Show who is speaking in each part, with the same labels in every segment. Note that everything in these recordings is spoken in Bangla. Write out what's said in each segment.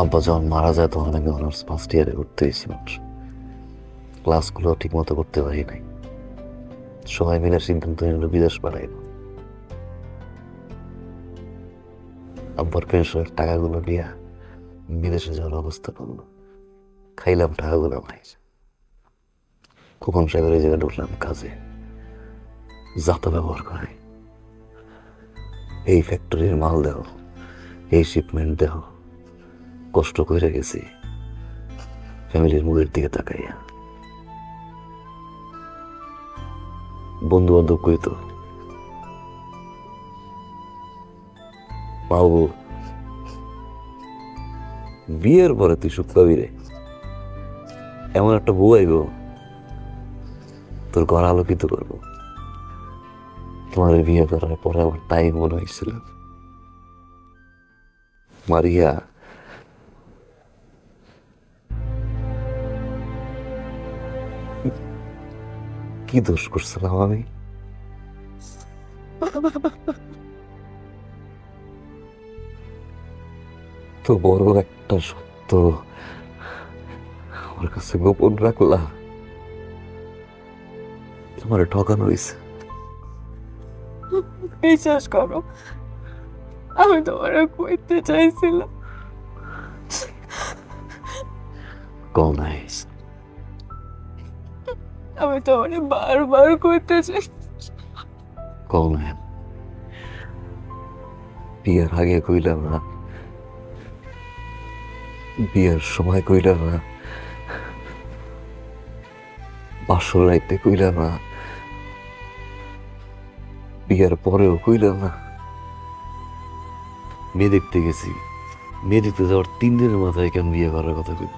Speaker 1: আব্বা যখন মারা যায় তখন আমি অনার্স ফার্স্ট ইয়ারে উঠতে হয়েছি মাত্র। ক্লাসগুলো ঠিক মতো করতে পারি নাই। সবাই মিলে সিদ্ধান্ত নিল বিদেশ পাঠাইব। আব্বার পেনশনের টাকাগুলো নিয়ে বিদেশে যাওয়ার অবস্থা করলো। খাইলাম টাকাগুলো নাই। খোকন সাহেবের এই জায়গায় ঢুকলাম কাজে, যাতা ব্যবহার করে। এই ফ্যাক্টরির মাল দেও, এই শিপমেন্ট দেও, কষ্ট করে গেছি ফ্যামিলির মুখের দিকে তাকাইয়া। বন্ধু বান্ধব কইতো বাবু বিয়ের পরে তুই সুখ পাবি রে, এমন একটা বউ আইব তোর ঘর আলোকিত করবো। তোমার বিয়ে করার পরে আমার তাই মনে হয়েছিল। মারিয়া কি দোষ করছিলাম আমি? তো বড় একটা সত্য আমার কাছে গোপন রাখলা। তোমার ঠকানো হয়েছে।
Speaker 2: বিশ্বাস করো, আমি তোমার কইতে চাইছিলাম।
Speaker 1: কল নাই।
Speaker 2: আমি তোমার বারবার কইতে চাই।
Speaker 1: কল নাই। বিয়ের আগে কইলাম না, বিয়ের সময় কইলাম না, বাসর রাইতে কইলাম না, বিয়ের পরেও কইলাম না। মেয়ে দেখতে গেছি, মেয়ে দেখতে যাওয়ার 3 দিনের মাথায় কেন বিয়ে করার কথা কইব?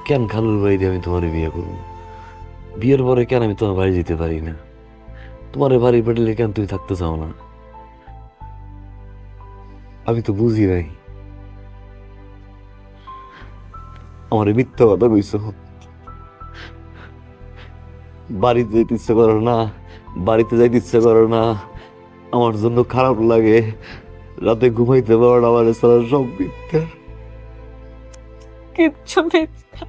Speaker 1: কেন খালুর বাড়িতে আমি তোমার বিয়ে করবো? বিয়ের পরে কেন আমি তোমার বাড়ি যেতে পারি না? তোমার বাড়ি পাঠালে কেন তুমি থাকতে চাও না? আমি তো বুঝি নাই। আমার মিথ্যা কথা কইছো। বাড়িতে যেতে ইচ্ছে করো না, বাড়িতে যাইতে ইচ্ছে করো না, আমার জন্য খারাপ লাগে, রাতে ঘুমাইতে পারো না, আমার সারা সব মিথ্যা।
Speaker 2: কিচ্ছু মিথ্যা।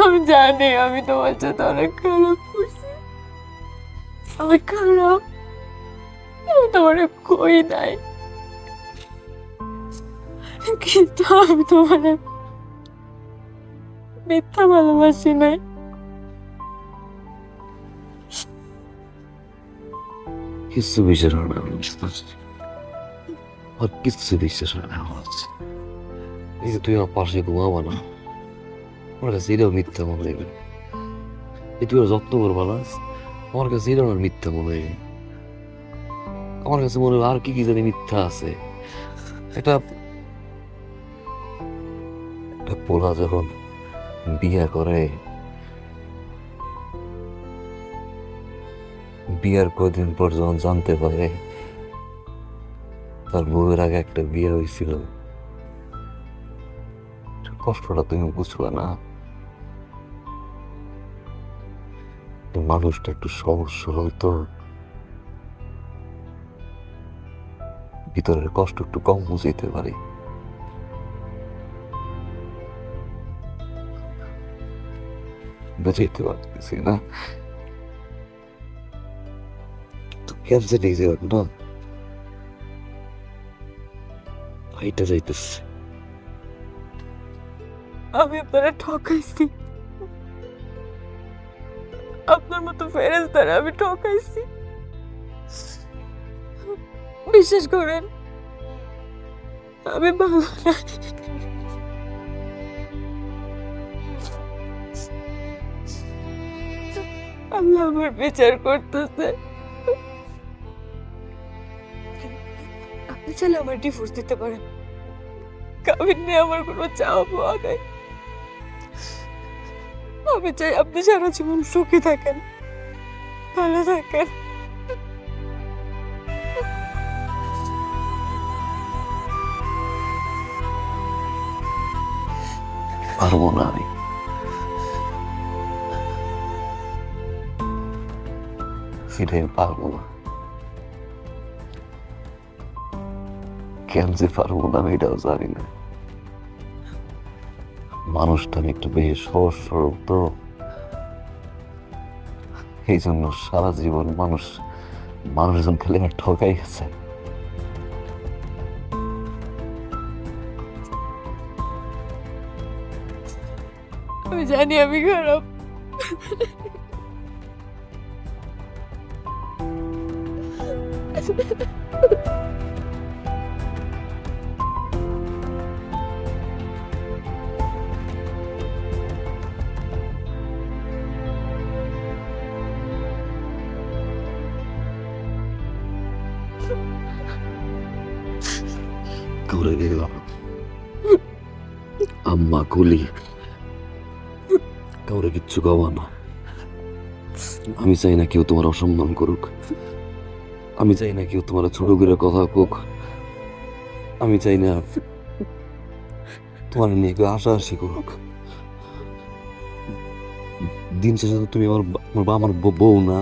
Speaker 2: আমি জানি আমি তোমার সাথে অনেক খারাপ করছি, আমি খারাপ, আমি তোমার কই নাই, কিন্তু আমি তোমার মিথ্যা ভালোবাসি নাই।
Speaker 1: কিচ্ছু বিশ্বাস হয় না, আর কিচ্ছু বিশ্বাস হয় না আমার। এই যে তুই আমার পাশে ঘুমাবা না, আমার কাছে এটাও মিথ্যা মনে হইবে। এই তুই ওর যত্ন করবা না, আমার কাছে এটাও আমার মিথ্যা মনে হইবে। আমার কাছে মনে হয় আর কি কি জানি মিথ্যা আছে। এটা একটা পোলা যখন বিয়ে করে, বিয়ের কদিন পর যখন জানতে পারে তার বউয়ের আগে একটা বিয়ে হয়েছিল, কষ্টটা তুমি বুঝবা না। তো মানুষটা একটু সহজ সরল তো, ভিতরের কষ্ট একটু কম বুঝাইতে পারি। বুঝাইতে পারতেছি না, তো কেন জানি যে না ভাইটা যাইতেছে।
Speaker 2: আমি আপনারা ঠকাইছি, আপনার মতো ফেরেশতারা আমি ঠকাইছি। বিশ্বাস করেন আমি ভালো না। আল্লাহ আমার বিচার করতেছে। আপনি চাইলে আমার ডিভোর্স দিতে পারেন, কাবিন নিয়ে আমার কোনো চাওয়া পাওয়া নাই। আমি চাই আপনি সারা জীবন সুখী থাকেন, ভালো থাকেন।
Speaker 1: পারবো না আমি, সেটাই পারবো না। কেন যে পারবো না আমি এটাও জানি না। মানুষটা আমি একটু বেশি সহজ সরল তো, এই জন্য সারা জীবন মানুষজন খালি আমার ঠকাই গেছে।
Speaker 2: আমি জানি আমি খারাপ,
Speaker 1: করে গেলাম আম্মা কুলি, কাউরে কিচ্ছু কওয়া না। আমি চাই না কেউ তোমার অসম্মান করুক, আমি চাই না কেউ তোমার ছোট করে কথা কোক, আমি চাই না তোমার নিয়ে কেউ হাসাহাসি করুক। দিন শেষে তো তুমি আমার বউ না।